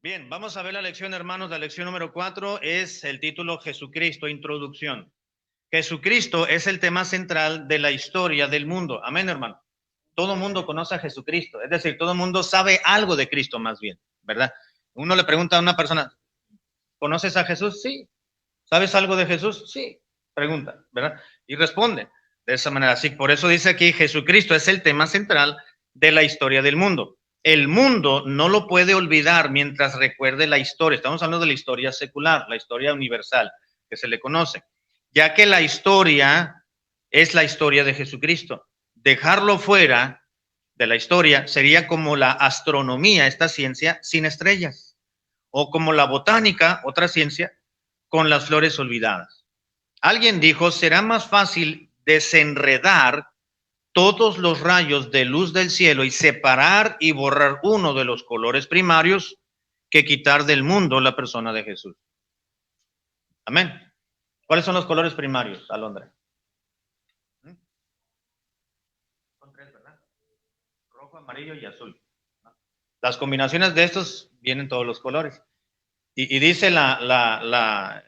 Bien, vamos a ver la lección, hermanos. La lección número 4 es el título Jesucristo, Introducción. Jesucristo es el tema central de la historia del mundo. Amén, hermano. Todo mundo conoce a Jesucristo, es decir, todo mundo sabe algo de Cristo más bien, ¿verdad? Uno le pregunta a una persona, ¿conoces a Jesús? Sí. ¿Sabes algo de Jesús? Sí. Pregunta, ¿verdad? Y responde de esa manera. Así, por eso dice aquí, Jesucristo es el tema central de la historia del mundo. El mundo no lo puede olvidar mientras recuerde la historia. Estamos hablando de la historia secular, la historia universal, que se le conoce, ya que la historia es la historia de Jesucristo. Dejarlo fuera de la historia sería como la astronomía, esta ciencia sin estrellas, o como la botánica, otra ciencia, con las flores olvidadas. Alguien dijo, será más fácil desenredar todos los rayos de luz del cielo y separar y borrar uno de los colores primarios que quitar del mundo la persona de Jesús. Amén. ¿Cuáles son los colores primarios, Alondra? Son tres, ¿verdad? Rojo, amarillo y azul. Las combinaciones de estos vienen todos los colores. Y dice la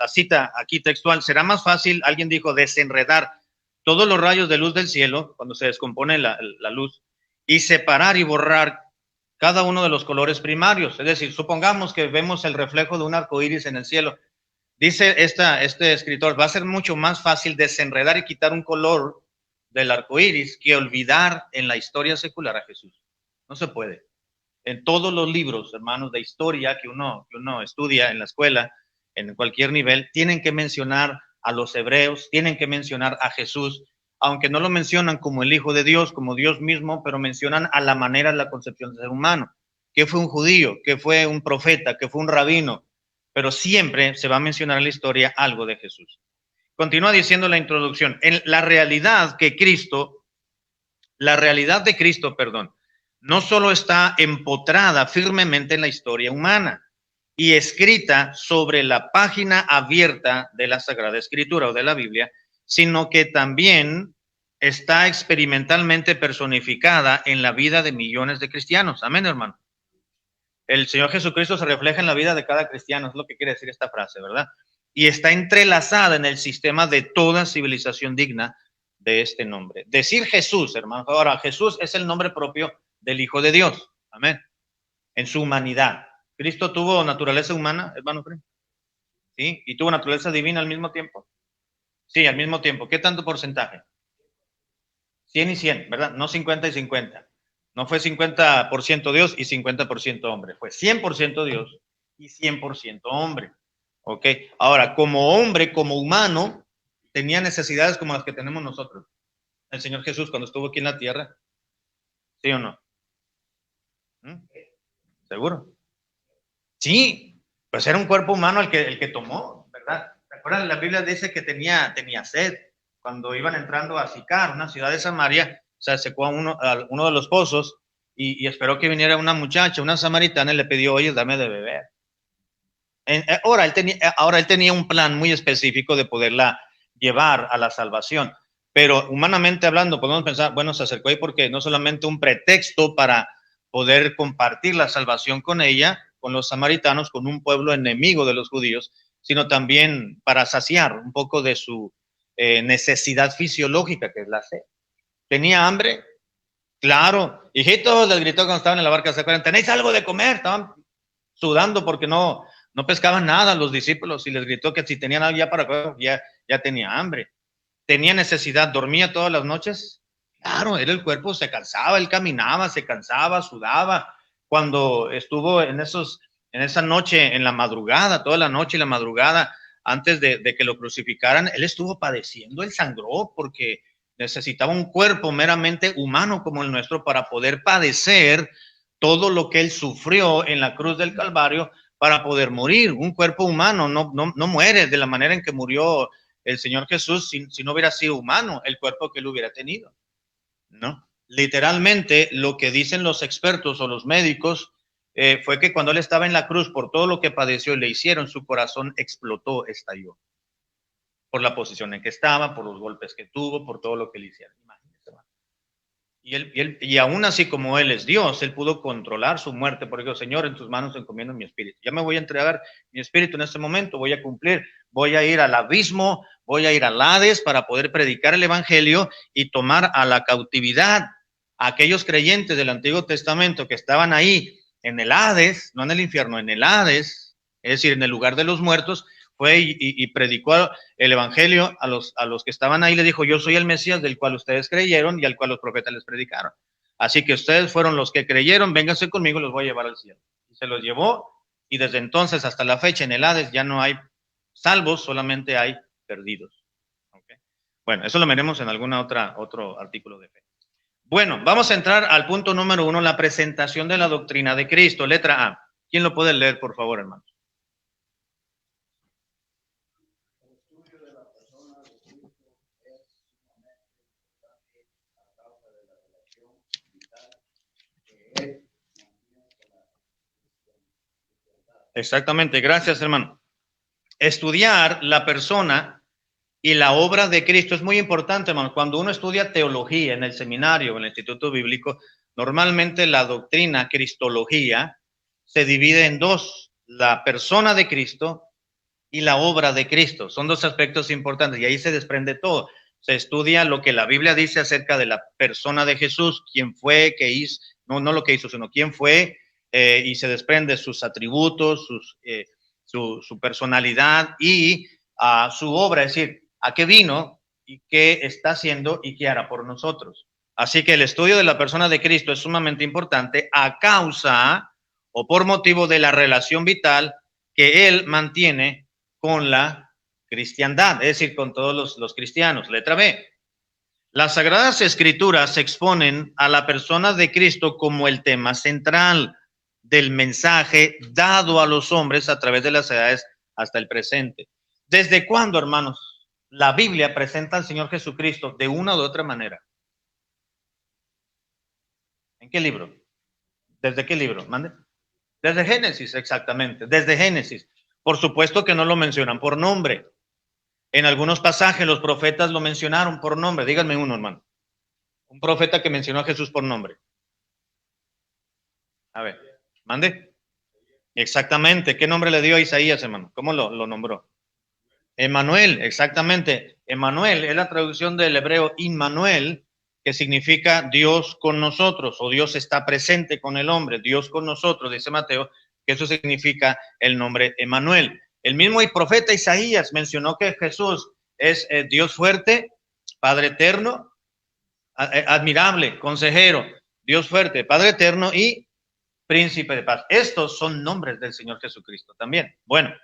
cita aquí textual, será más fácil, alguien dijo, desenredar todos los rayos de luz del cielo, cuando se descompone la luz, y separar y borrar cada uno de los colores primarios. Es decir, supongamos que vemos el reflejo de un arco iris en el cielo. Dice este escritor, va a ser mucho más fácil desenredar y quitar un color del arco iris que olvidar en la historia secular a Jesús. No se puede. En todos los libros, hermanos, de historia que uno estudia en la escuela, en cualquier nivel, tienen que mencionar a los hebreos, tienen que mencionar a Jesús, aunque no lo mencionan como el Hijo de Dios, como Dios mismo, pero mencionan a la manera de la concepción del ser humano, que fue un judío, que fue un profeta, que fue un rabino, pero siempre se va a mencionar en la historia algo de Jesús. Continúa diciendo la introducción, en la realidad de Cristo, perdón, no solo está empotrada firmemente en la historia humana y escrita sobre la página abierta de la Sagrada Escritura o de la Biblia, sino que también está experimentalmente personificada en la vida de millones de cristianos. Amén, hermano. El Señor Jesucristo se refleja en la vida de cada cristiano, es lo que quiere decir esta frase, ¿verdad? Y está entrelazada en el sistema de toda civilización digna de este nombre. Decir Jesús, hermano, ahora Jesús es el nombre propio del Hijo de Dios, amén, en su humanidad. Cristo tuvo naturaleza humana, hermano, ¿sí? Y tuvo naturaleza divina al mismo tiempo. Sí, al mismo tiempo. ¿Qué tanto porcentaje? 100 y 100, ¿verdad? No 50 y 50. No fue 50% Dios y 50% hombre. Fue 100% Dios y 100% hombre. ¿Ok? Ahora, como hombre, como humano, tenía necesidades como las que tenemos nosotros. El Señor Jesús cuando estuvo aquí en la tierra. ¿Sí o no? ¿Mm? ¿Seguro? Sí, pues era un cuerpo humano el que tomó, ¿verdad? ¿Te acuerdas? La Biblia dice que tenía sed cuando iban entrando a Sicar, una ciudad de Samaria, se acercó a uno de los pozos y esperó que viniera una muchacha, una samaritana, y le pidió, oye, dame de beber. Ahora él tenía un plan muy específico de poderla llevar a la salvación, pero humanamente hablando podemos pensar, bueno, se acercó ahí porque no solamente un pretexto para poder compartir la salvación con ella, con los samaritanos, con un pueblo enemigo de los judíos, sino también para saciar un poco de su necesidad fisiológica, que es la sed. ¿Tenía hambre? Claro. Hijitos, les gritó cuando estaban en la barca, ¿se acuerdan? ¿Tenéis algo de comer? Estaban sudando porque no pescaban nada los discípulos y les gritó que si tenían algo ya para comer, ya tenía hambre. ¿Tenía necesidad? ¿Dormía todas las noches? Claro, era el cuerpo, se cansaba, él caminaba, se cansaba, sudaba. Cuando estuvo en esa noche, en la madrugada, toda la noche y la madrugada, antes de que lo crucificaran, él estuvo padeciendo, él sangró porque necesitaba un cuerpo meramente humano como el nuestro para poder padecer todo lo que él sufrió en la cruz del Calvario para poder morir. Un cuerpo humano no muere de la manera en que murió el Señor Jesús si no hubiera sido humano el cuerpo que él hubiera tenido, ¿no? Literalmente lo que dicen los expertos o los médicos fue que cuando él estaba en la cruz por todo lo que padeció y le hicieron, su corazón explotó, estalló, por la posición en que estaba, por los golpes que tuvo, por todo lo que le hicieron. Imagínense, Y aún así como Él es Dios, Él pudo controlar su muerte, porque dijo, Señor, en tus manos encomiendo mi espíritu. Ya me voy a entregar mi espíritu en este momento, voy a cumplir, voy a ir al abismo, voy a ir al Hades para poder predicar el Evangelio y tomar a la cautividad a aquellos creyentes del Antiguo Testamento que estaban ahí en el Hades, no en el infierno, en el Hades, es decir, en el lugar de los muertos. Fue y predicó el Evangelio a los que estaban ahí, le dijo, yo soy el Mesías del cual ustedes creyeron y al cual los profetas les predicaron. Así que ustedes fueron los que creyeron, vénganse conmigo, los voy a llevar al cielo. Y se los llevó, y desde entonces hasta la fecha en el Hades ya no hay salvos, solamente hay perdidos. ¿Okay? Bueno, eso lo veremos en otro artículo de fe. Bueno, vamos a entrar al punto número 1, la presentación de la doctrina de Cristo. Letra A. ¿Quién lo puede leer, por favor, hermanos? Exactamente, gracias, hermano. Estudiar la persona y la obra de Cristo es muy importante, hermano. Cuando uno estudia teología en el seminario o en el Instituto Bíblico, normalmente la doctrina cristología se divide en dos, la persona de Cristo y la obra de Cristo. Son dos aspectos importantes y ahí se desprende todo. Se estudia lo que la Biblia dice acerca de la persona de Jesús, quién fue, qué hizo, no lo que hizo, sino quién fue, y se desprende sus atributos, su personalidad y su obra, es decir, a qué vino y qué está haciendo y qué hará por nosotros. Así que el estudio de la persona de Cristo es sumamente importante a causa o por motivo de la relación vital que Él mantiene con la cristiandad, es decir, con todos los cristianos. Letra B. Las Sagradas Escrituras exponen a la persona de Cristo como el tema central del mensaje dado a los hombres a través de las edades hasta el presente. ¿Desde cuándo, hermanos, la Biblia presenta al Señor Jesucristo de una u otra manera? ¿En qué libro? ¿Desde qué libro? ¿Mande? Desde Génesis, exactamente. Desde Génesis. Por supuesto que no lo mencionan por nombre. En algunos pasajes los profetas lo mencionaron por nombre. Díganme uno, hermano. Un profeta que mencionó a Jesús por nombre. A ver, mande. Exactamente. ¿Qué nombre le dio a Isaías, hermano? ¿Cómo lo nombró? Emmanuel, exactamente. Emmanuel es la traducción del hebreo Immanuel, que significa Dios con nosotros, o Dios está presente con el hombre, Dios con nosotros, dice Mateo, que eso significa el nombre Emmanuel. El mismo profeta Isaías mencionó que Jesús es Dios fuerte, Padre eterno, admirable, consejero, Dios fuerte, Padre eterno y príncipe de paz. Estos son nombres del Señor Jesucristo también. Bueno,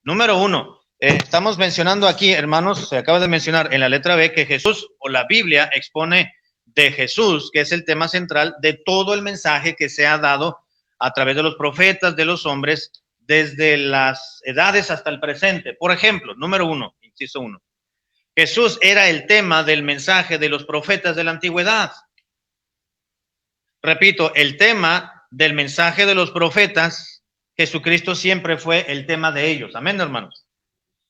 número 1. Estamos mencionando aquí, hermanos, se acaba de mencionar en la letra B que Jesús o la Biblia expone de Jesús, que es el tema central de todo el mensaje que se ha dado a través de los profetas, de los hombres, desde las edades hasta el presente. Por ejemplo, número 1, inciso 1. Jesús era el tema del mensaje de los profetas de la antigüedad. Repito, el tema del mensaje de los profetas, Jesucristo siempre fue el tema de ellos. Amén, hermanos.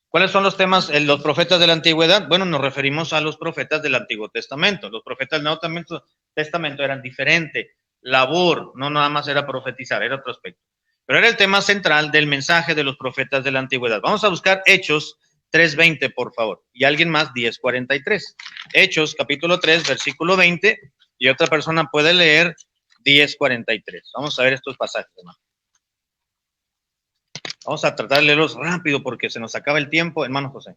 ¿Cuáles son los temas, los profetas de la antigüedad? Bueno, nos referimos a los profetas del Antiguo Testamento. Los profetas del Nuevo Testamento eran diferentes. Labor, no nada más era profetizar, era otro aspecto. Pero era el tema central del mensaje de los profetas de la antigüedad. Vamos a buscar Hechos 3:20, por favor. Y alguien más, 10:43. Hechos, capítulo 3, versículo 20. Y otra persona puede leer 10:43. Vamos a ver estos pasajes, hermano. Vamos a tratar de leerlos rápido porque se nos acaba el tiempo, hermano José.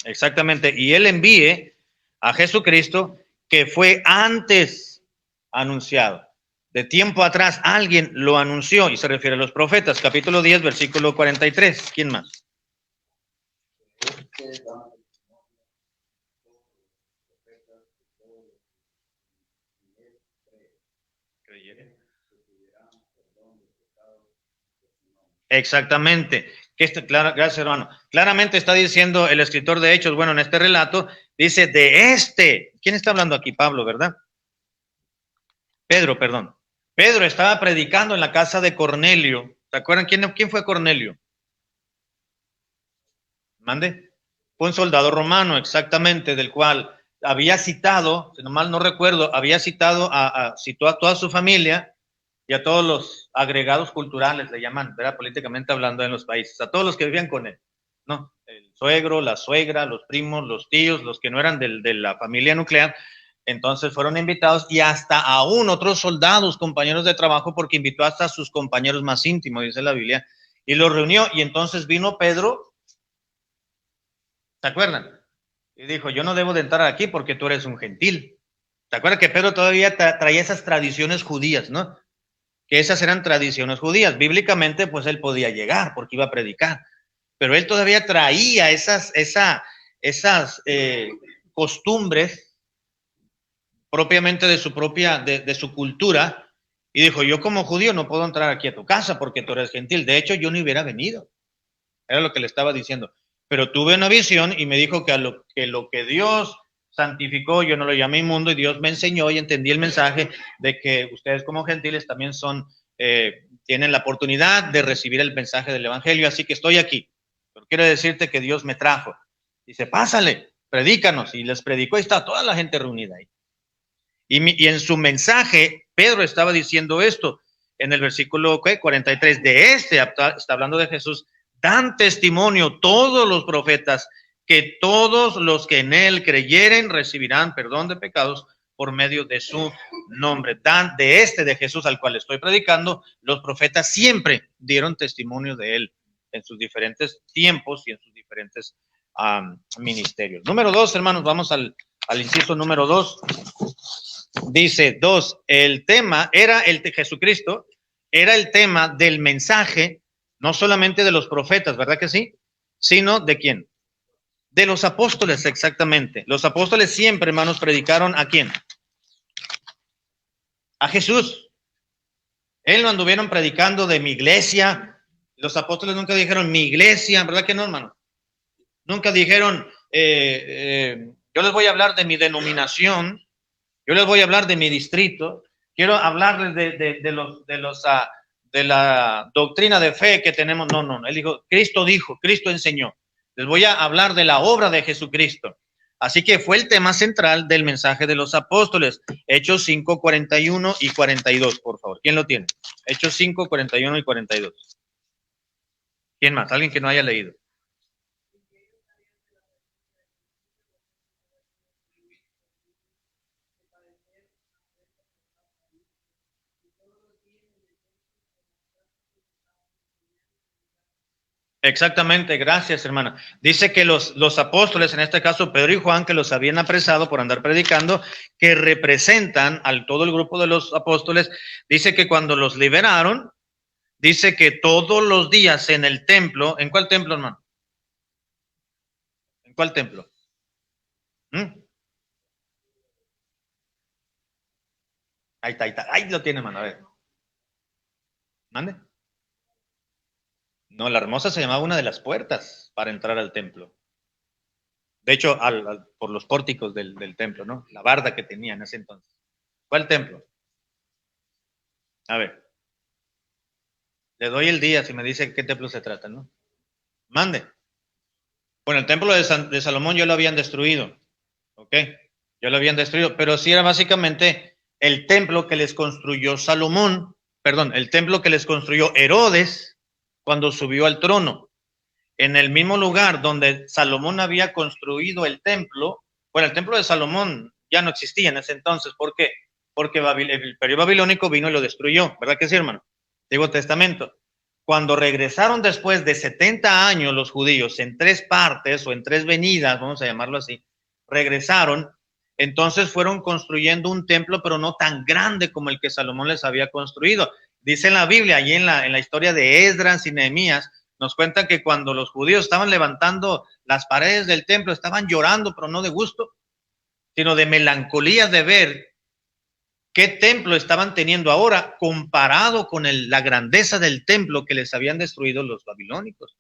Exactamente. Y él envíe a Jesucristo que fue antes anunciado. De tiempo atrás alguien lo anunció y se refiere a los profetas. Capítulo 10, versículo 43. ¿Quién más? Exactamente. Gracias, hermano. Claramente está diciendo el escritor de Hechos, bueno, en este relato, dice ¿quién está hablando aquí? Pablo, ¿verdad? Pedro, perdón. Pedro estaba predicando en la casa de Cornelio. ¿Se acuerdan quién fue Cornelio? ¿Mande? Fue un soldado romano, exactamente, del cual había citado, si no mal no recuerdo, había citado citó a toda su familia y a todos los agregados culturales, le llaman, ¿verdad? Políticamente hablando en los países, a todos los que vivían con él, ¿no? El suegro, la suegra, los primos, los tíos, los que no eran de la familia nuclear, entonces fueron invitados y hasta aún otros soldados, compañeros de trabajo, porque invitó hasta a sus compañeros más íntimos, dice la Biblia, y los reunió y entonces vino Pedro, ¿se acuerdan? Y dijo, yo no debo de entrar aquí porque tú eres un gentil. ¿Te acuerdas que Pedro todavía traía esas tradiciones judías, ¿no? Que esas eran tradiciones judías. Bíblicamente, pues él podía llegar porque iba a predicar. Pero él todavía traía esas costumbres propiamente de su cultura. Y dijo, yo como judío no puedo entrar aquí a tu casa porque tú eres gentil. De hecho, yo no hubiera venido. Era lo que le estaba diciendo. Pero tuve una visión y me dijo que lo que Dios santificó, yo no lo llamé inmundo, y Dios me enseñó y entendí el mensaje de que ustedes como gentiles también tienen la oportunidad de recibir el mensaje del evangelio, así que estoy aquí. Pero quiero decirte que Dios me trajo. Dice, pásale, predícanos. Y les predicó y está toda la gente reunida ahí. Y en su mensaje, Pedro estaba diciendo esto en el versículo 43 está hablando de Jesús, dan testimonio todos los profetas que todos los que en él creyeren recibirán perdón de pecados por medio de su nombre. De Jesús al cual estoy predicando, los profetas siempre dieron testimonio de él en sus diferentes tiempos y en sus diferentes ministerios. Número 2, hermanos, vamos al inciso número 2. Dice 2, el tema era el de Jesucristo, era el tema del mensaje, no solamente de los profetas, ¿verdad que sí? Sino de quién? De los apóstoles, exactamente. Los apóstoles siempre, hermanos, predicaron ¿a quién? A Jesús. Él no anduvieron predicando de mi iglesia. Los apóstoles nunca dijeron mi iglesia, ¿verdad que no, hermano? Nunca dijeron, yo les voy a hablar de mi denominación. Yo les voy a hablar de mi distrito. Quiero hablarles de la doctrina de fe que tenemos. No. Él dijo, Cristo enseñó. Les voy a hablar de la obra de Jesucristo. Así que fue el tema central del mensaje de los apóstoles. Hechos 5, 41 y 42, por favor. ¿Quién lo tiene? Hechos 5, 41 y 42. ¿Quién más? ¿Alguien que no haya leído? Exactamente, gracias, hermana. Dice que los apóstoles, en este caso Pedro y Juan, que los habían apresado por andar predicando, que representan al todo el grupo de los apóstoles, dice que cuando los liberaron, dice que todos los días en el templo, ¿en cuál templo, hermano? ¿En cuál templo? Ahí está, ahí lo tiene, hermano, a ver. Mande. No, la hermosa se llamaba una de las puertas para entrar al templo. De hecho, por los pórticos del templo, ¿no? La barda que tenía en ese entonces. ¿Cuál templo? A ver, le doy el día si me dice qué templo se trata, ¿no? Mande. Bueno, el templo de Salomón ya lo habían destruido, ¿ok? Ya lo habían destruido, pero sí era básicamente el templo que les construyó Salomón, perdón, el templo que les construyó Herodes cuando subió al trono. En el mismo lugar donde Salomón había construido el templo, bueno, el templo de Salomón ya no existía en ese entonces. ¿Por qué? Porque el imperio babilónico vino y lo destruyó, ¿verdad que sí, hermano? Antiguo Testamento. Cuando regresaron después de 70 años los judíos en 3 partes o en 3 venidas, vamos a llamarlo así, regresaron, entonces fueron construyendo un templo, pero no tan grande como el que Salomón les había construido. Dice en la Biblia, allí en la historia de Esdras y Nehemías, nos cuentan que cuando los judíos estaban levantando las paredes del templo, estaban llorando, pero no de gusto, sino de melancolía de ver qué templo estaban teniendo ahora comparado con la grandeza del templo que les habían destruido los babilónicos.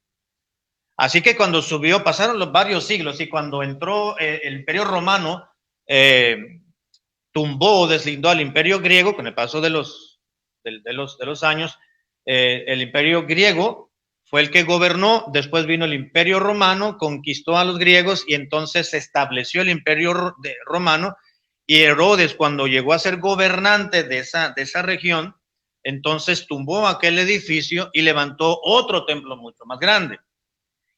Así que cuando subió, pasaron los varios siglos y cuando entró el imperio romano, tumbó, deslindó al imperio griego con el paso de los años, el imperio griego fue el que gobernó, después vino el Imperio Romano, conquistó a los griegos y entonces se estableció el Imperio Romano, y Herodes, cuando llegó a ser gobernante de esa región, entonces tumbó aquel edificio y levantó otro templo mucho más grande.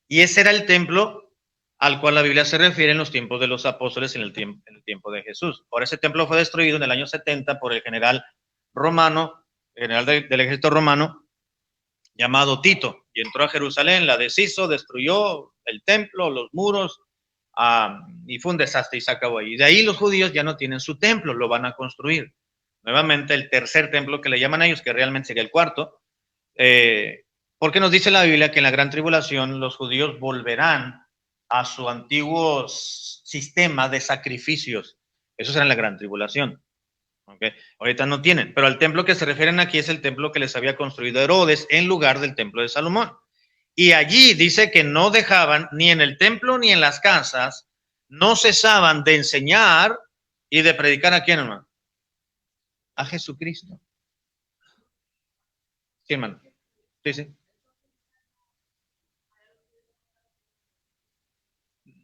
Y ese era el templo al cual la Biblia se refiere en los tiempos de los apóstoles, en el tiempo de Jesús. Ahora ese templo fue destruido en el año 70 por el general romano, el general del ejército romano, llamado Tito, y entró a Jerusalén, la deshizo, destruyó el templo, los muros, y fue un desastre y se acabó ahí. De ahí los judíos ya no tienen su templo, lo van a construir. Nuevamente el tercer templo que le llaman a ellos, que realmente sería el cuarto, porque nos dice la Biblia que en la gran tribulación los judíos volverán a su antiguo sistema de sacrificios. Eso será en la gran tribulación. Okay. Ahorita no tienen, pero el templo que se refieren aquí es el templo que les había construido Herodes en lugar del templo de Salomón. Y allí dice que no dejaban, ni en el templo ni en las casas, no cesaban de enseñar y de predicar a quién, hermano. A Jesucristo. Sí, hermano. Sí, sí.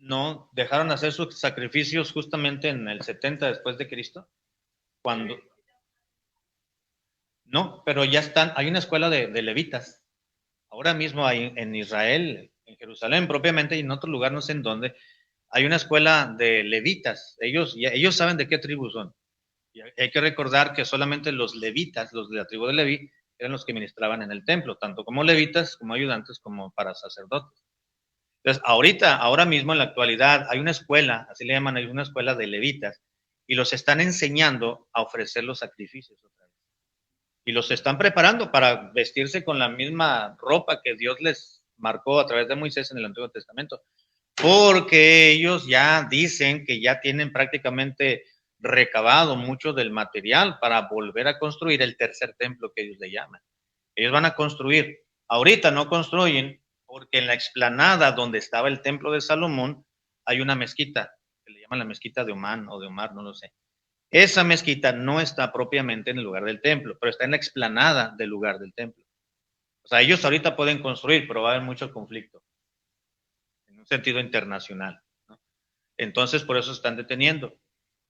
No, dejaron hacer sus sacrificios justamente en el 70 después de Cristo, cuando... No, pero ya están, hay una escuela de levitas. Ahora mismo hay en Israel, en Jerusalén propiamente, y en otro lugar, no sé en dónde, hay una escuela de levitas. Ellos saben de qué tribu son. Y hay que recordar que solamente los levitas, los de la tribu de Leví, eran los que ministraban en el templo, tanto como levitas, como ayudantes, como para sacerdotes. Entonces, ahora mismo en la actualidad, hay una escuela, así le llaman, hay una escuela de levitas, y los están enseñando a ofrecer los sacrificios otra vez. Y los están preparando para vestirse con la misma ropa que Dios les marcó a través de Moisés en el Antiguo Testamento, porque ellos ya dicen que ya tienen prácticamente recabado mucho del material para volver a construir el tercer templo que ellos le llaman. Ellos van a construir, ahorita no construyen, porque en la explanada donde estaba el templo de Salomón hay una mezquita, que le llaman la mezquita de Omán o de Omar, no lo sé. Esa mezquita no está propiamente en el lugar del templo, pero está en la explanada del lugar del templo. O sea, ellos ahorita pueden construir, pero va a haber mucho conflicto en un sentido internacional, ¿no? Entonces, por eso están deteniendo.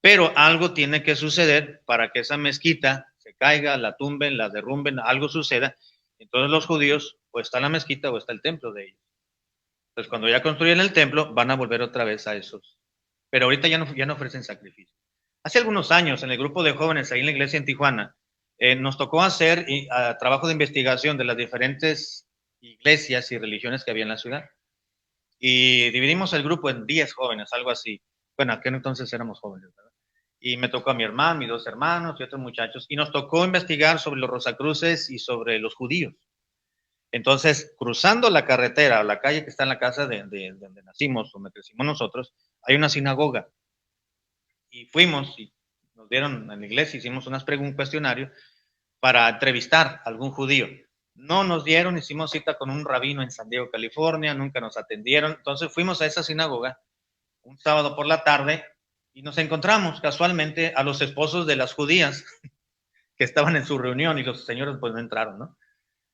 Pero algo tiene que suceder para que esa mezquita se caiga, la tumben, la derrumben, algo suceda. Entonces los judíos, o está la mezquita o está el templo de ellos. Entonces, cuando ya construyen el templo, van a volver otra vez a esos. Pero ahorita ya no ofrecen sacrificio. Hace algunos años, en el grupo de jóvenes ahí en la iglesia en Tijuana, nos tocó hacer trabajo de investigación de las diferentes iglesias y religiones que había en la ciudad. Y dividimos el grupo en 10 jóvenes, algo así. Bueno, aquel entonces éramos jóvenes, ¿verdad? Y me tocó a mi hermano, mis 2 hermanos y otros muchachos. Y nos tocó investigar sobre los Rosacruces y sobre los judíos. Entonces, cruzando la carretera, la calle que está en la casa de donde nacimos, donde crecimos nosotros, hay una sinagoga. Y fuimos y nos dieron en la iglesia, hicimos un cuestionario para entrevistar a algún judío. No nos dieron, hicimos cita con un rabino en San Diego, California, nunca nos atendieron. Entonces fuimos a esa sinagoga un sábado por la tarde y nos encontramos casualmente a los esposos de las judías que estaban en su reunión y los señores pues no entraron, ¿no?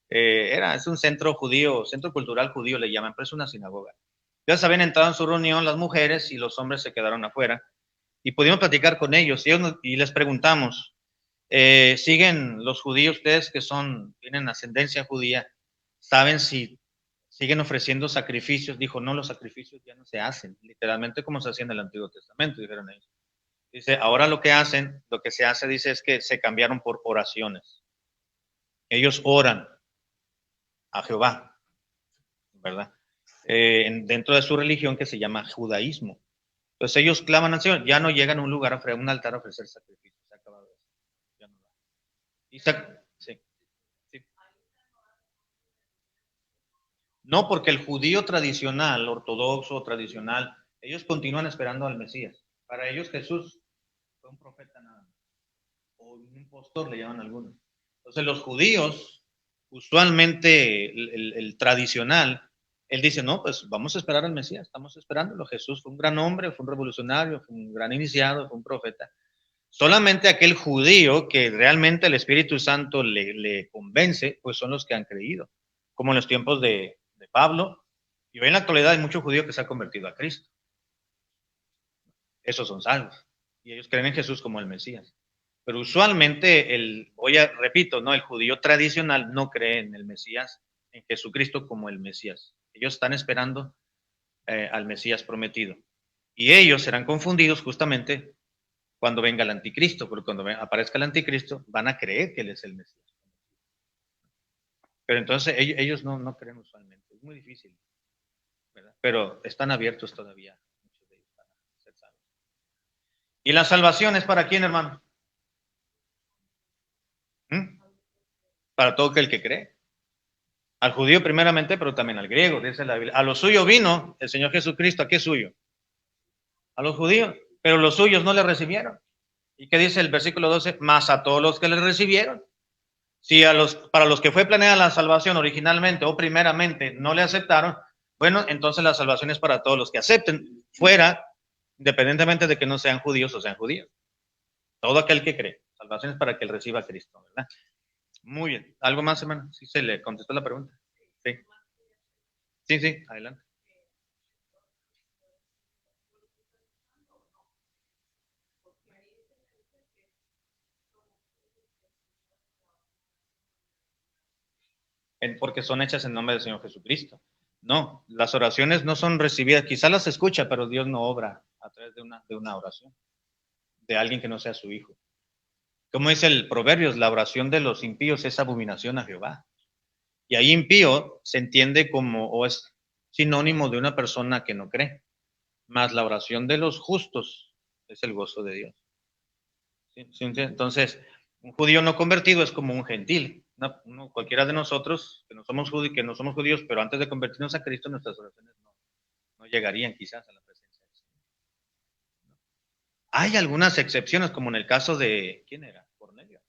Es un centro judío, centro cultural judío le llaman, pero es una sinagoga. Ya se habían entrado en su reunión las mujeres y los hombres se quedaron afuera y pudimos platicar con ellos y les preguntamos, ¿siguen los judíos ustedes que tienen ascendencia judía? ¿Saben si siguen ofreciendo sacrificios? Dijo, no, los sacrificios ya no se hacen, literalmente como se hacía en el Antiguo Testamento, dijeron ellos. Dice, ahora lo que se hace, dice, es que se cambiaron por oraciones. Ellos oran a Jehová, ¿verdad? Dentro de su religión que se llama judaísmo. Entonces ellos claman al Señor, ya no llegan a un lugar, a un altar a ofrecer sacrificios. Se ha acabado eso. Ya no va. Sí, sí. No, porque el judío tradicional, ortodoxo, tradicional, ellos continúan esperando al Mesías. Para ellos Jesús fue un profeta nada más, o un impostor le llaman algunos. Entonces los judíos, usualmente el tradicional, él dice, no, pues vamos a esperar al Mesías, estamos esperándolo. Jesús fue un gran hombre, fue un revolucionario, fue un gran iniciado, fue un profeta. Solamente aquel judío que realmente el Espíritu Santo le convence, pues son los que han creído. como en los tiempos de Pablo, y hoy en la actualidad hay mucho judío que se ha convertido a Cristo. Esos son salvos, y ellos creen en Jesús como el Mesías. Pero usualmente, repito, ¿no? El judío tradicional no cree en el Mesías, en Jesucristo como el Mesías. Ellos están esperando al Mesías prometido. Y ellos serán confundidos justamente cuando venga el anticristo, porque cuando aparezca el anticristo van a creer que él es el Mesías. Pero entonces ellos no creen usualmente. Es muy difícil, ¿verdad? Pero están abiertos todavía, muchos de ellos, para ser salvos. ¿Y la salvación es para quién, hermano? Para todo aquel que cree. Al judío primeramente, pero también al griego, dice la Biblia. A lo suyo vino el Señor Jesucristo. ¿A qué suyo? A los judíos, pero los suyos no le recibieron. ¿Y qué dice el versículo 12? Más a todos los que le recibieron. Si para los que fue planeada la salvación originalmente o primeramente no le aceptaron, bueno, entonces la salvación es para todos los que acepten, fuera, independientemente de que no sean judíos o sean judíos. Todo aquel que cree. Salvación es para que él reciba a Cristo, ¿verdad? Muy bien. ¿Algo más, hermano? ¿Sí se le contestó la pregunta? Sí. Sí, adelante. Porque son hechas en nombre del Señor Jesucristo. No, las oraciones no son recibidas, quizás las escucha, pero Dios no obra a través de una oración, de alguien que no sea su hijo. Como dice el Proverbios, la oración de los impíos es abominación a Jehová. Y ahí impío se entiende como, o es sinónimo de una persona que no cree, más la oración de los justos es el gozo de Dios. ¿Sí? Entonces, un judío no convertido es como un gentil. Cualquiera de nosotros que no somos judíos, pero antes de convertirnos a Cristo, nuestras oraciones no llegarían quizás a la presencia del Señor. Hay algunas excepciones, como en el caso de, ¿quién era? Cornelio.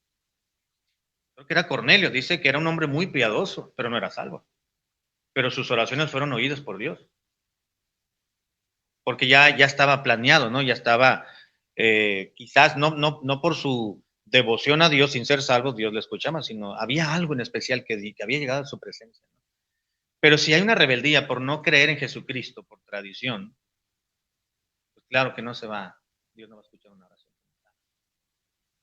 Creo que era Cornelio, dice que era un hombre muy piadoso, pero no era salvo. Pero sus oraciones fueron oídas por Dios. Porque ya estaba planeado, ¿no? Ya estaba, quizás no por su devoción a Dios sin ser salvo, Dios le escuchaba, sino había algo en especial que había llegado a su presencia, ¿no? Pero si hay una rebeldía por no creer en Jesucristo, por tradición, pues claro que Dios no va a escuchar una oración.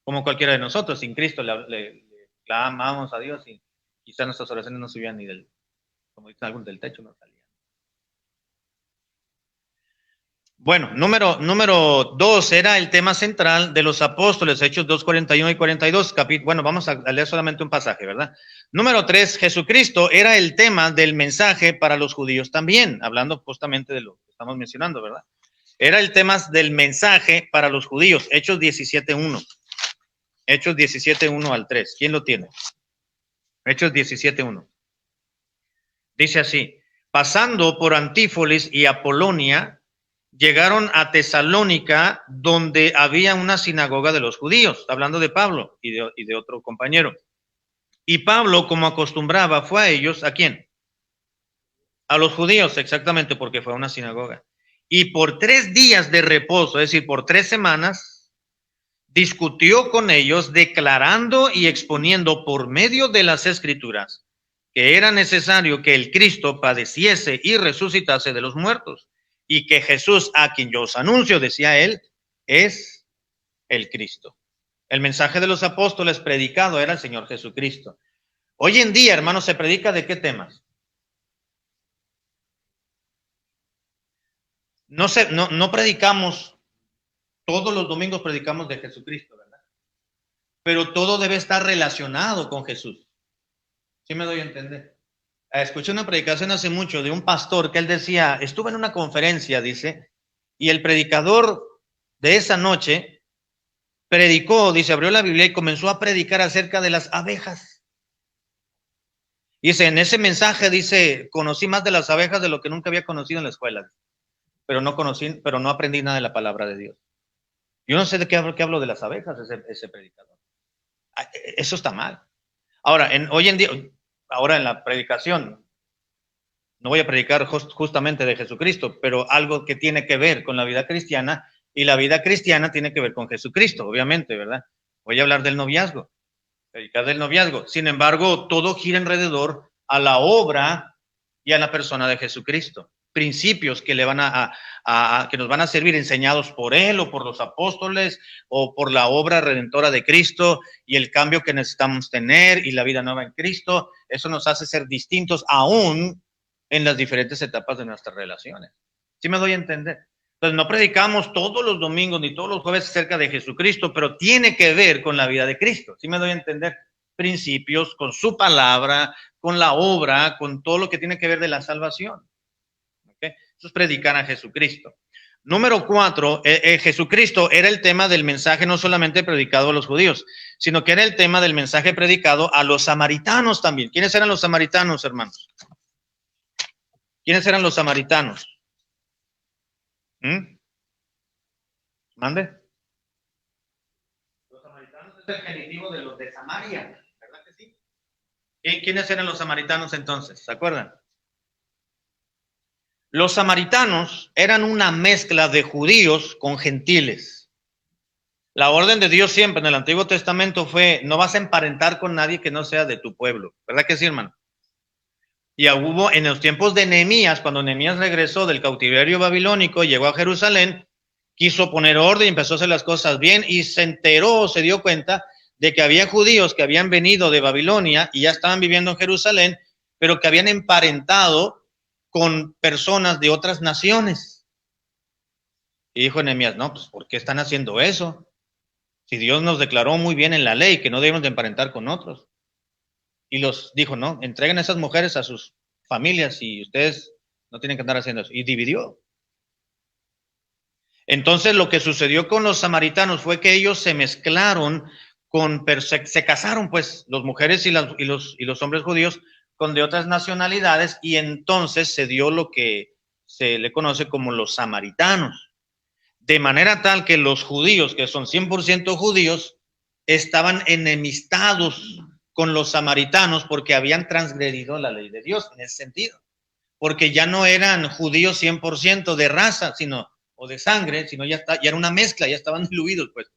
Como cualquiera de nosotros, sin Cristo le clamamos a Dios y quizás nuestras oraciones no subían ni como dicen algunos, del techo no salían. Bueno, número 2 era el tema central de los apóstoles, Hechos 2, 41 y 42. Bueno, vamos a leer solamente un pasaje, ¿verdad? Número 3, Jesucristo era el tema del mensaje para los judíos también, hablando justamente de lo que estamos mencionando, ¿verdad? Era el tema del mensaje para los judíos, Hechos 17:1. Hechos 17:1 al 3. ¿Quién lo tiene? Hechos 17:1. Dice así: pasando por Antípolis y Apolonia, llegaron a Tesalónica, donde había una sinagoga de los judíos. Está hablando de Pablo y de otro compañero. Y Pablo, como acostumbraba, fue a ellos. ¿A quién? A los judíos, exactamente, porque fue a una sinagoga. Y por 3 días de reposo, es decir, por 3 semanas, discutió con ellos, declarando y exponiendo por medio de las Escrituras que era necesario que el Cristo padeciese y resucitase de los muertos, y que Jesús, a quien yo os anuncio, decía él, es el Cristo. El mensaje de los apóstoles predicado era el Señor Jesucristo. Hoy en día, hermanos, ¿se predica de qué temas? No predicamos, todos los domingos predicamos de Jesucristo, ¿verdad? Pero todo debe estar relacionado con Jesús. ¿Sí me doy a entender? Escuché una predicación hace mucho de un pastor que él decía, estuve en una conferencia, dice, y el predicador de esa noche predicó, dice, abrió la Biblia y comenzó a predicar acerca de las abejas. Dice, en ese mensaje, dice, conocí más de las abejas de lo que nunca había conocido en la escuela, pero no aprendí nada de la palabra de Dios. Yo no sé de qué hablo de las abejas, ese predicador. Eso está mal. Ahora, hoy en día, ahora en la predicación, no voy a predicar justamente de Jesucristo, pero algo que tiene que ver con la vida cristiana, y la vida cristiana tiene que ver con Jesucristo, obviamente, ¿verdad? Voy a hablar del noviazgo, predicar del noviazgo. Sin embargo, todo gira alrededor a la obra y a la persona de Jesucristo. Principios que le van que nos van a servir enseñados por él o por los apóstoles o por la obra redentora de Cristo y el cambio que necesitamos tener y la vida nueva en Cristo. Eso nos hace ser distintos aún en las diferentes etapas de nuestras relaciones. ¿Sí me doy a entender? Entonces no predicamos todos los domingos ni todos los jueves acerca de Jesucristo, pero tiene que ver con la vida de Cristo. ¿Sí me doy a entender? Principios, con su palabra, con la obra, con todo lo que tiene que ver de la salvación. ¿Okay? Eso es predicar a Jesucristo. Número 4, Jesucristo era el tema del mensaje no solamente predicado a los judíos, sino que era el tema del mensaje predicado a los samaritanos también. ¿Quiénes eran los samaritanos, hermanos? ¿Quiénes eran los samaritanos? ¿Mande? Los samaritanos es el genitivo de los de Samaria, ¿verdad que sí? ¿Y quiénes eran los samaritanos entonces? ¿Se acuerdan? Los samaritanos eran una mezcla de judíos con gentiles. La orden de Dios siempre en el Antiguo Testamento fue, no vas a emparentar con nadie que no sea de tu pueblo. ¿Verdad que sí, hermano? Y hubo en los tiempos de Nehemías, cuando Nehemías regresó del cautiverio babilónico, llegó a Jerusalén, quiso poner orden y empezó a hacer las cosas bien y se enteró, se dio cuenta de que había judíos que habían venido de Babilonia y ya estaban viviendo en Jerusalén, pero que habían emparentado con personas de otras naciones. Y dijo Nehemías, no, pues ¿por qué están haciendo eso? Si Dios nos declaró muy bien en la ley que no debemos de emparentar con otros. Y los dijo, no, entreguen a esas mujeres a sus familias y ustedes no tienen que andar haciendo eso. Y dividió. Entonces lo que sucedió con los samaritanos fue que ellos se mezclaron se casaron pues las mujeres y los hombres judíos con de otras nacionalidades y entonces se dio lo que se le conoce como los samaritanos. De manera tal que los judíos, que son 100% judíos, estaban enemistados con los samaritanos porque habían transgredido la ley de Dios en ese sentido. Porque ya no eran judíos 100% de raza, o de sangre, sino ya era una mezcla, ya estaban diluidos, pues.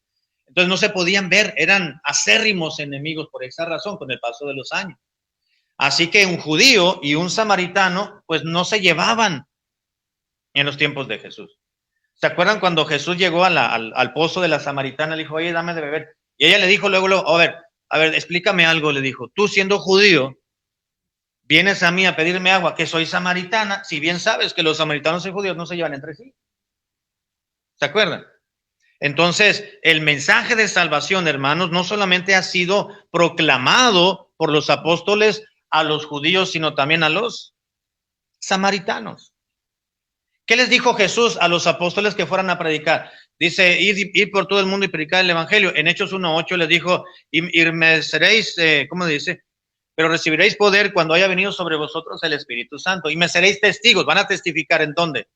Entonces no se podían ver, eran acérrimos enemigos por esa razón con el paso de los años. Así que un judío y un samaritano, pues no se llevaban en los tiempos de Jesús. ¿Se acuerdan cuando Jesús llegó al pozo de la samaritana? Le dijo, oye, dame de beber. Y ella le dijo luego, a ver, explícame algo, le dijo. Tú siendo judío, vienes a mí a pedirme agua, que soy samaritana, si bien sabes que los samaritanos y judíos no se llevan entre sí. ¿Se acuerdan? Entonces, el mensaje de salvación, hermanos, no solamente ha sido proclamado por los apóstoles a los judíos, sino también a los samaritanos. ¿Qué les dijo Jesús a los apóstoles que fueran a predicar? Dice, ir por todo el mundo y predicar el evangelio. En Hechos 1:8 les dijo, y me seréis, ¿cómo dice? Pero recibiréis poder cuando haya venido sobre vosotros el Espíritu Santo. Y me seréis testigos. ¿Van a testificar en dónde?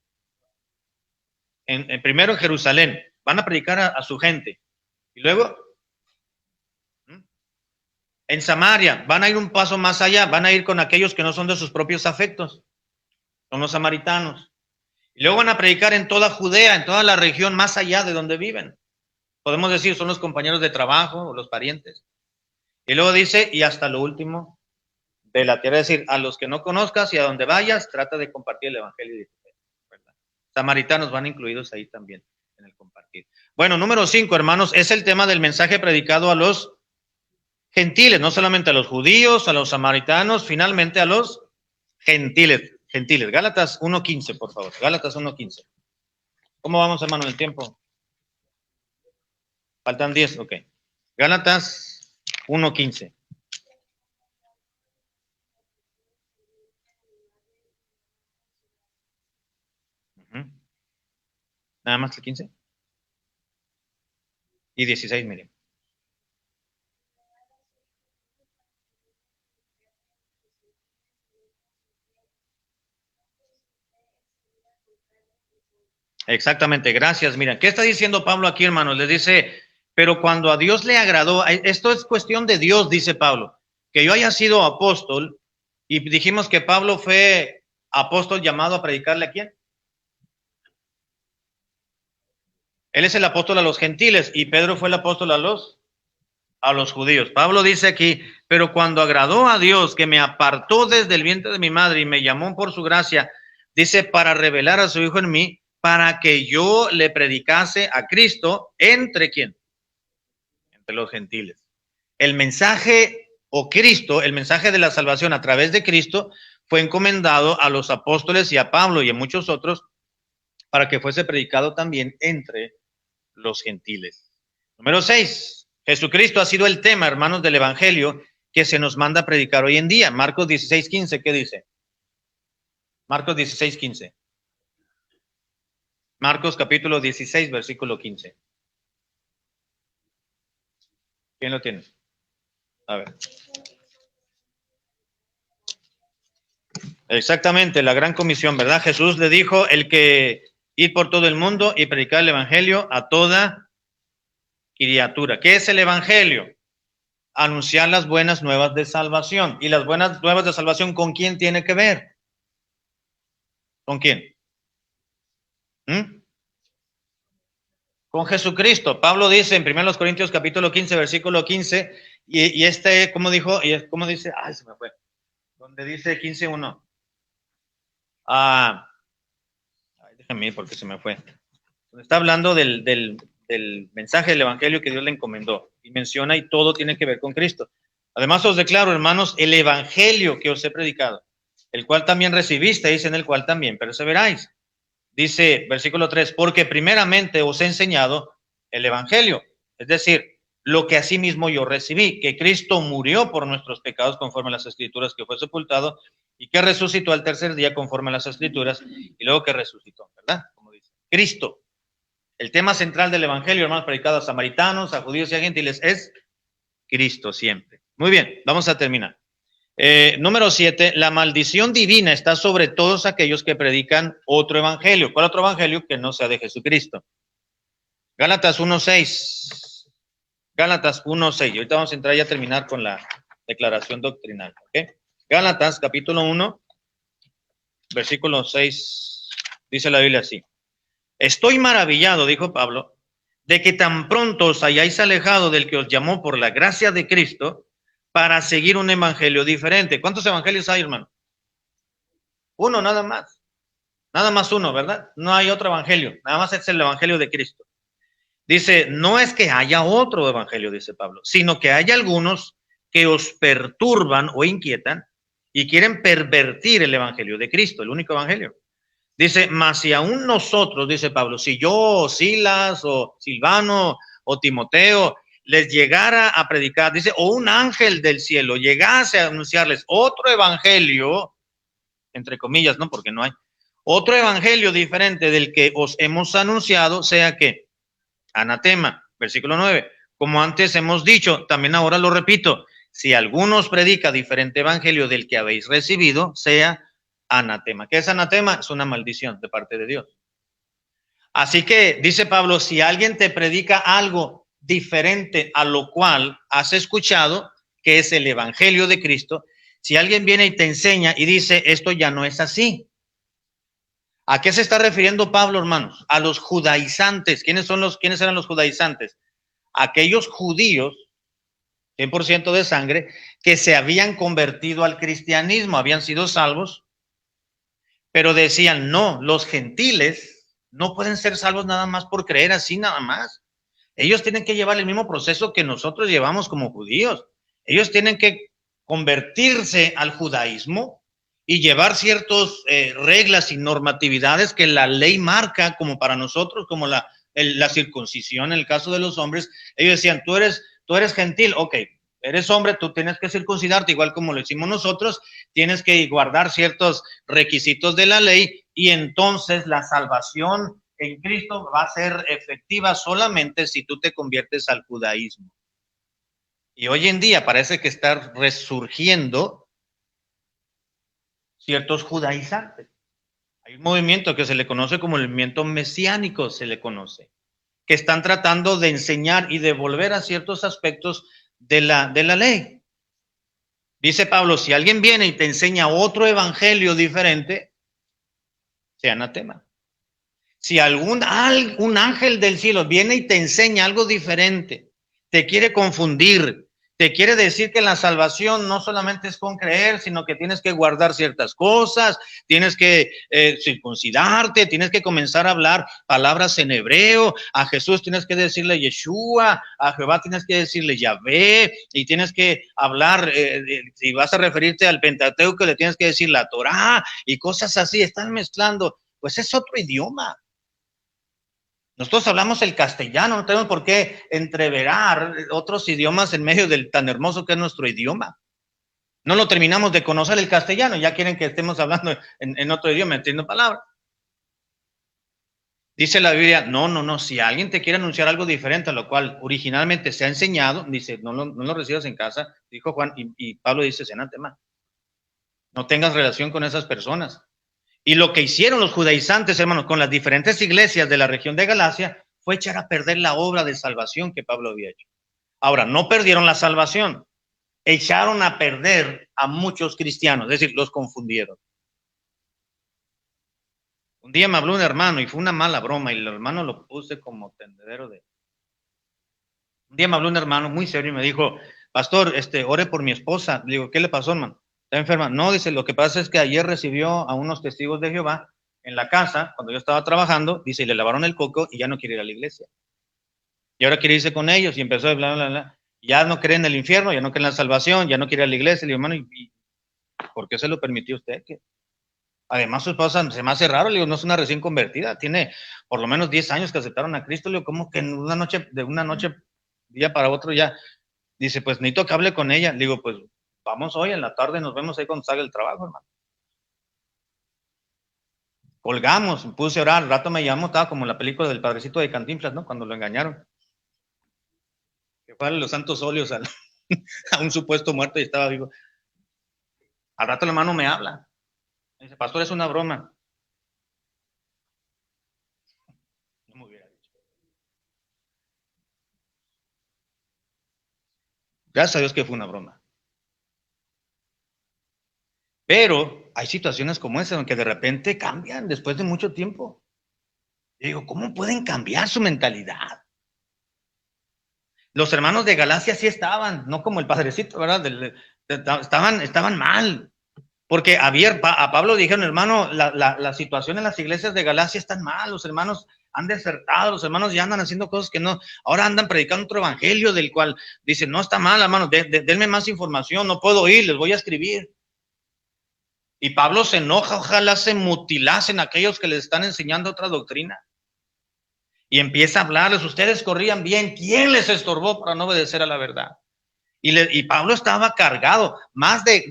Primero en Jerusalén. Van a predicar a su gente. Y luego, en Samaria, van a ir un paso más allá. Van a ir con aquellos que no son de sus propios afectos. Son los samaritanos. Y luego van a predicar en toda Judea, en toda la región más allá de donde viven. Podemos decir, son los compañeros de trabajo o los parientes. Y luego dice, y hasta lo último de la tierra, es decir, a los que no conozcas y a donde vayas, trata de compartir el evangelio. ¿Verdad? Samaritanos van incluidos ahí también en el compartir. Bueno, número 5, hermanos, es el tema del mensaje predicado a los gentiles, no solamente a los judíos, a los samaritanos, finalmente a los gentiles. Gálatas 1:15, por favor. Gálatas 1:15. ¿Cómo vamos, hermano, en el tiempo? Faltan 10, ok. Gálatas 1:15. Nada más que 15. Y 16, miren. Exactamente, gracias. Mira, ¿qué está diciendo Pablo aquí, hermanos? Les dice, pero cuando a Dios le agradó, esto es cuestión de Dios, dice Pablo, que yo haya sido apóstol, y dijimos que Pablo fue apóstol llamado a predicarle a quién. Él es el apóstol a los gentiles, y Pedro fue el apóstol a los A los judíos. Pablo dice aquí, pero cuando agradó a Dios, que me apartó desde el vientre de mi madre y me llamó por su gracia, dice, para revelar a su Hijo en mí, para que yo le predicase a Cristo, ¿entre quién? Entre los gentiles. El mensaje, o Cristo, el mensaje de la salvación a través de Cristo, fue encomendado a los apóstoles y a Pablo y a muchos otros, para que fuese predicado también entre los gentiles. Número 6. Jesucristo ha sido el tema, hermanos, del Evangelio que se nos manda a predicar hoy en día. Marcos 16:15, ¿qué dice? Marcos 16:15. Marcos capítulo 16, versículo 15. ¿Quién lo tiene? A ver. Exactamente, la gran comisión, ¿verdad? Jesús le dijo, el que ir por todo el mundo y predicar el Evangelio a toda criatura. ¿Qué es el Evangelio? Anunciar las buenas nuevas de salvación. ¿Y las buenas nuevas de salvación con quién tiene que ver? ¿Con quién? Con Jesucristo. Pablo dice en 1 Corintios capítulo 15, versículo 15, y ¿cómo dijo? Y ¿cómo dice? Ay, se me fue. Donde dice 15:1. Déjame ir porque se me fue. Está hablando del mensaje del Evangelio que Dios le encomendó. Y menciona, y todo tiene que ver con Cristo. Además os declaro, hermanos, el Evangelio que os he predicado, el cual también recibisteis, en el cual también perseveráis. Dice, versículo 3, porque primeramente os he enseñado el Evangelio, es decir, lo que asimismo yo recibí, que Cristo murió por nuestros pecados conforme a las Escrituras, que fue sepultado y que resucitó al tercer día conforme a las Escrituras y luego que resucitó, ¿verdad? Como dice, Cristo. El tema central del Evangelio, hermanos, predicado a samaritanos, a judíos y a gentiles, es Cristo siempre. Muy bien, vamos a terminar. Número 7, la maldición divina está sobre todos aquellos que predican otro evangelio. ¿Cuál otro evangelio? Que no sea de Jesucristo. Gálatas 1:6. Gálatas 1:6. Ahorita vamos a entrar ya a terminar con la declaración doctrinal. ¿Okay? Gálatas capítulo 1, versículo 6. Dice la Biblia así. Estoy maravillado, dijo Pablo, de que tan pronto os hayáis alejado del que os llamó por la gracia de Cristo para seguir un evangelio diferente. ¿Cuántos evangelios hay, hermano? Uno, nada más. Nada más uno, ¿verdad? No hay otro evangelio. Nada más es el evangelio de Cristo. Dice, no es que haya otro evangelio, dice Pablo, sino que hay algunos que os perturban o inquietan y quieren pervertir el evangelio de Cristo, el único evangelio. Dice, mas si aún nosotros, dice Pablo, si yo, o Silas, o Silvano, o Timoteo, les llegara a predicar, dice, o un ángel del cielo llegase a anunciarles otro evangelio, entre comillas, ¿no? Porque no hay, otro evangelio diferente del que os hemos anunciado, sea que, anatema, versículo 9, como antes hemos dicho, también ahora lo repito, si alguno os predica diferente evangelio del que habéis recibido, sea anatema. ¿Qué es anatema? Es una maldición de parte de Dios. Así que, dice Pablo, si alguien te predica algo diferente a lo cual has escuchado, que es el evangelio de Cristo, si alguien viene y te enseña y dice, esto ya no es así. ¿A qué se está refiriendo Pablo, hermanos? A los judaizantes. ¿Quiénes eran los judaizantes? Aquellos judíos, 100% de sangre, que se habían convertido al cristianismo, habían sido salvos, pero decían, no, los gentiles no pueden ser salvos nada más por creer así, nada más. Ellos tienen que llevar el mismo proceso que nosotros llevamos como judíos. Ellos tienen que convertirse al judaísmo y llevar ciertas reglas y normatividades que la ley marca, como para nosotros, como la circuncisión en el caso de los hombres. Ellos decían, tú eres gentil, ok, eres hombre, tú tienes que circuncidarte igual como lo hicimos nosotros, tienes que guardar ciertos requisitos de la ley y entonces la salvación en Cristo va a ser efectiva solamente si tú te conviertes al judaísmo. Y hoy en día parece que está resurgiendo ciertos judaizantes. Hay un movimiento que se le conoce como el movimiento mesiánico, se le conoce, que están tratando de enseñar y de volver a ciertos aspectos de la ley. Dice Pablo, si alguien viene y te enseña otro evangelio diferente, sea anatema. Si un ángel del cielo viene y te enseña algo diferente, te quiere confundir, te quiere decir que la salvación no solamente es con creer, sino que tienes que guardar ciertas cosas, tienes que circuncidarte, tienes que comenzar a hablar palabras en hebreo, a Jesús tienes que decirle Yeshua, a Jehová tienes que decirle Yahvé, y tienes que hablar, si vas a referirte al Pentateuco, le tienes que decir la Torá, y cosas así, están mezclando, pues es otro idioma. Nosotros hablamos el castellano, no tenemos por qué entreverar otros idiomas en medio del tan hermoso que es nuestro idioma. No lo terminamos de conocer el castellano, ya quieren que estemos hablando en otro idioma, entiendo palabras. Dice la Biblia, no, si alguien te quiere anunciar algo diferente a lo cual originalmente se ha enseñado, dice, no lo recibas en casa, dijo Juan, y Pablo dice, anatema, no tengas relación con esas personas. Y lo que hicieron los judaizantes, hermanos, con las diferentes iglesias de la región de Galacia, fue echar a perder la obra de salvación que Pablo había hecho. Ahora, no perdieron la salvación, echaron a perder a muchos cristianos, es decir, los confundieron. Un día me habló un hermano y fue una mala broma y el hermano lo puse como tendedero de... Un día me habló un hermano muy serio y me dijo, pastor, ore por mi esposa. Le digo, ¿qué le pasó, hermano? ¿Está enferma? No, dice, lo que pasa es que ayer recibió a unos testigos de Jehová en la casa, cuando yo estaba trabajando, dice, y le lavaron el coco y ya no quiere ir a la iglesia. Y ahora quiere irse con ellos y empezó a bla. Ya no cree en el infierno, ya no cree en la salvación, ya no quiere ir a la iglesia. Le digo, hermano, ¿y por qué se lo permitió usted? Que además su esposa se me hace raro, le digo, no es una recién convertida, tiene por lo menos 10 años que aceptaron a Cristo. Le digo, ¿cómo que en una noche, día para otro ya? Dice, pues necesito que hable con ella. Le digo, pues vamos hoy en la tarde, nos vemos ahí cuando salga el trabajo, hermano. Colgamos, me puse a orar, al rato me llamó, estaba como la película del Padrecito de Cantinflas, ¿no? Cuando lo engañaron. Que fue a los santos óleos a un supuesto muerto y estaba vivo. Al rato el hermano me habla. Me dice, pastor, es una broma. No me hubiera dicho. Gracias a Dios que fue una broma. Pero hay situaciones como esa en que de repente cambian después de mucho tiempo. Y digo, ¿cómo pueden cambiar su mentalidad? Los hermanos de Galacia sí estaban, no como el padrecito, ¿verdad? Estaban mal. Porque a Pablo dijeron, hermano, la situación en las iglesias de Galacia están mal, los hermanos han desertado, los hermanos ya andan haciendo cosas que no, ahora andan predicando otro evangelio del cual dicen, no está mal, hermano, denme más información, no puedo ir, les voy a escribir. Y Pablo se enoja, ojalá se mutilasen aquellos que les están enseñando otra doctrina. Y empieza a hablarles, ustedes corrían bien, ¿quién les estorbó para no obedecer a la verdad? Y Pablo estaba cargado, más de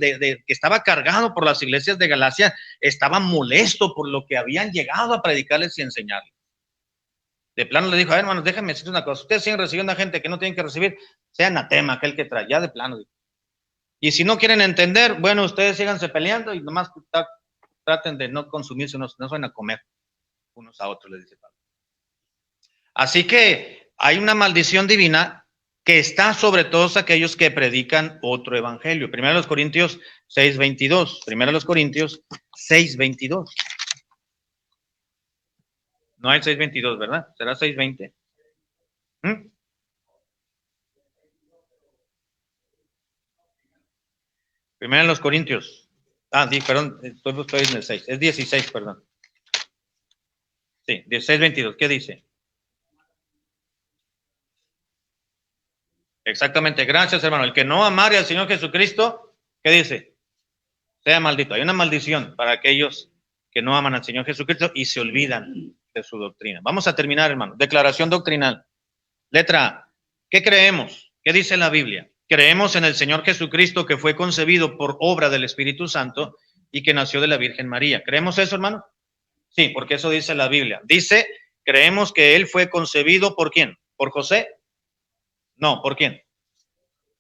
que estaba cargado por las iglesias de Galacia, estaba molesto por lo que habían llegado a predicarles y enseñarles. De plano le dijo, a ver, hermanos, déjenme decir una cosa, ustedes siguen recibiendo a gente que no tienen que recibir, sea anatema aquel que trae, ya de plano. Y si no quieren entender, bueno, ustedes síganse peleando y nomás traten de no consumirse, no se van a comer unos a otros, les dice Pablo. Así que hay una maldición divina que está sobre todos aquellos que predican otro evangelio. Primero los Corintios 6:22. Primero los Corintios 6:22. No hay 6:22, ¿verdad? ¿Será 6:20? Primero los Corintios. Perdón, estoy en el 6. Es 16, perdón. Sí, 16:22. ¿Qué dice? Exactamente, gracias, hermano. El que no amare al Señor Jesucristo, ¿qué dice? Sea maldito. Hay una maldición para aquellos que no aman al Señor Jesucristo y se olvidan de su doctrina. Vamos a terminar, hermano. Declaración doctrinal. Letra A. ¿Qué creemos? ¿Qué dice la Biblia? Creemos en el Señor Jesucristo que fue concebido por obra del Espíritu Santo y que nació de la Virgen María. ¿Creemos eso, hermano? Sí, porque eso dice la Biblia. Dice, creemos que Él fue concebido ¿por quién? ¿Por José? No, ¿por quién?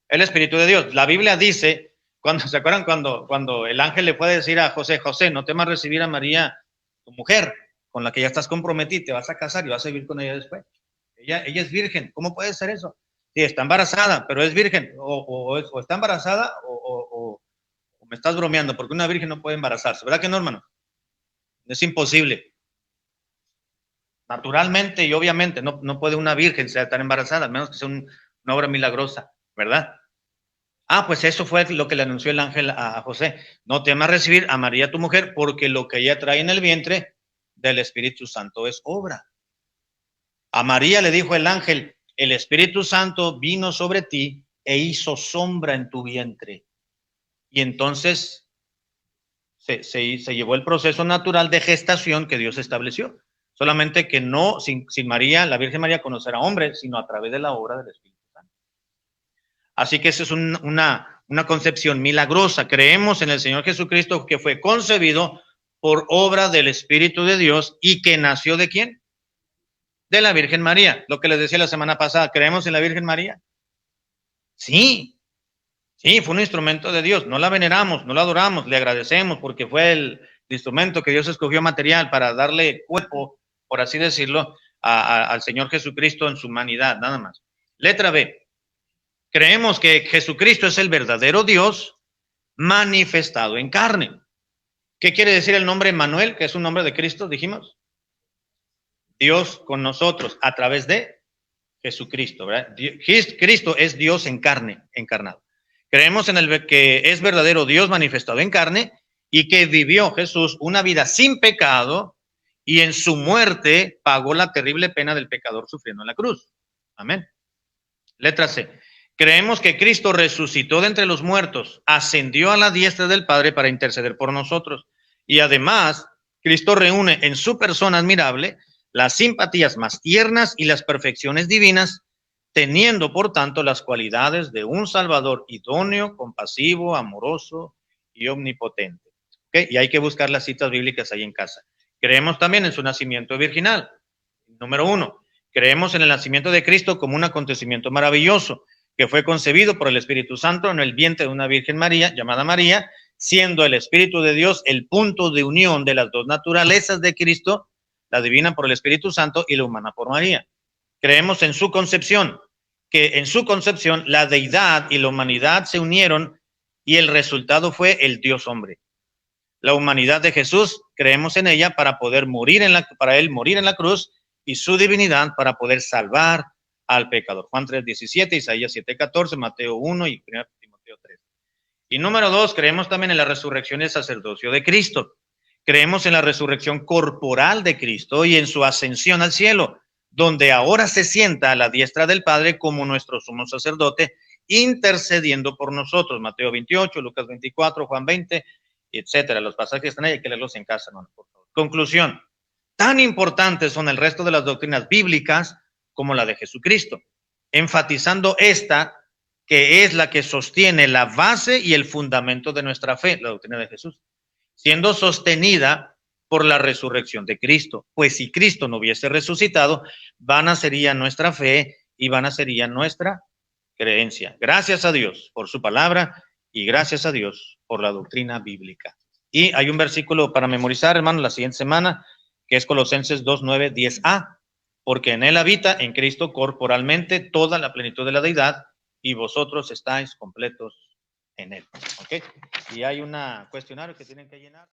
El Espíritu de Dios. La Biblia dice, ¿se acuerdan cuando el ángel le fue a decir a José, José, no temas recibir a María, tu mujer, con la que ya estás comprometido, te vas a casar y vas a vivir con ella después? Ella es virgen. ¿Cómo puede ser eso? Sí, está embarazada, pero es virgen. O está embarazada o me estás bromeando, porque una virgen no puede embarazarse. ¿Verdad que no, hermano? Es imposible. Naturalmente y obviamente no puede una virgen estar embarazada, al menos que sea una obra milagrosa, ¿verdad? Ah, pues eso fue lo que le anunció el ángel a José. No temas recibir a María tu mujer, porque lo que ella trae en el vientre del Espíritu Santo es obra. A María le dijo el ángel, el Espíritu Santo vino sobre ti e hizo sombra en tu vientre. Y entonces se llevó el proceso natural de gestación que Dios estableció. Solamente que no, sin María, la Virgen María conocerá a hombre, sino a través de la obra del Espíritu Santo. Así que esa es una concepción milagrosa. Creemos en el Señor Jesucristo, que fue concebido por obra del Espíritu de Dios y que nació ¿de quién? De la Virgen María. Lo que les decía la semana pasada, ¿creemos en la Virgen María? Sí, sí, fue un instrumento de Dios. No la veneramos, no la adoramos, le agradecemos porque fue el instrumento que Dios escogió material para darle cuerpo, por así decirlo, al Señor Jesucristo en su humanidad, nada más. Letra B. Creemos que Jesucristo es el verdadero Dios manifestado en carne. ¿Qué quiere decir el nombre Emmanuel, que es un nombre de Cristo, dijimos? Dios con nosotros a través de Jesucristo, ¿verdad? Cristo es Dios en carne, encarnado. Creemos en el que es verdadero Dios manifestado en carne y que vivió Jesús una vida sin pecado y en su muerte pagó la terrible pena del pecador sufriendo en la cruz. Amén. Letra C. Creemos que Cristo resucitó de entre los muertos, ascendió a la diestra del Padre para interceder por nosotros. Y además, Cristo reúne en su persona admirable las simpatías más tiernas y las perfecciones divinas, teniendo por tanto las cualidades de un Salvador idóneo, compasivo, amoroso y omnipotente. ¿Okay? Y hay que buscar las citas bíblicas ahí en casa. Creemos también en su nacimiento virginal. Número 1. Creemos en el nacimiento de Cristo como un acontecimiento maravilloso, que fue concebido por el Espíritu Santo en el vientre de una Virgen María, llamada María, siendo el Espíritu de Dios el punto de unión de las dos naturalezas de Cristo, la divina por el Espíritu Santo y la humana por María. Creemos en su concepción, que en su concepción la deidad y la humanidad se unieron y el resultado fue el Dios hombre. La humanidad de Jesús, creemos en ella para poder morir para él morir en la cruz, y su divinidad para poder salvar al pecador. Juan 3:17, Isaías 7:14, Mateo 1 y 1 Timoteo 3. Y número 2, creemos también en la resurrección y el sacerdocio de Cristo. Creemos en la resurrección corporal de Cristo y en su ascensión al cielo, donde ahora se sienta a la diestra del Padre como nuestro sumo sacerdote, intercediendo por nosotros. Mateo 28, Lucas 24, Juan 20, etcétera. Los pasajes están ahí, hay que leerlos en casa, hermano, por favor. Conclusión. Tan importantes son el resto de las doctrinas bíblicas como la de Jesucristo, enfatizando esta, que es la que sostiene la base y el fundamento de nuestra fe, la doctrina de Jesús, siendo sostenida por la resurrección de Cristo. Pues si Cristo no hubiese resucitado, vana sería nuestra fe y vana sería nuestra creencia. Gracias a Dios por su palabra y gracias a Dios por la doctrina bíblica. Y hay un versículo para memorizar, hermano, la siguiente semana, que es Colosenses 2:9, 10a, porque en él habita, en Cristo, corporalmente toda la plenitud de la deidad, y vosotros estáis completos en él. ¿Ok? Y hay un cuestionario que tienen que llenar.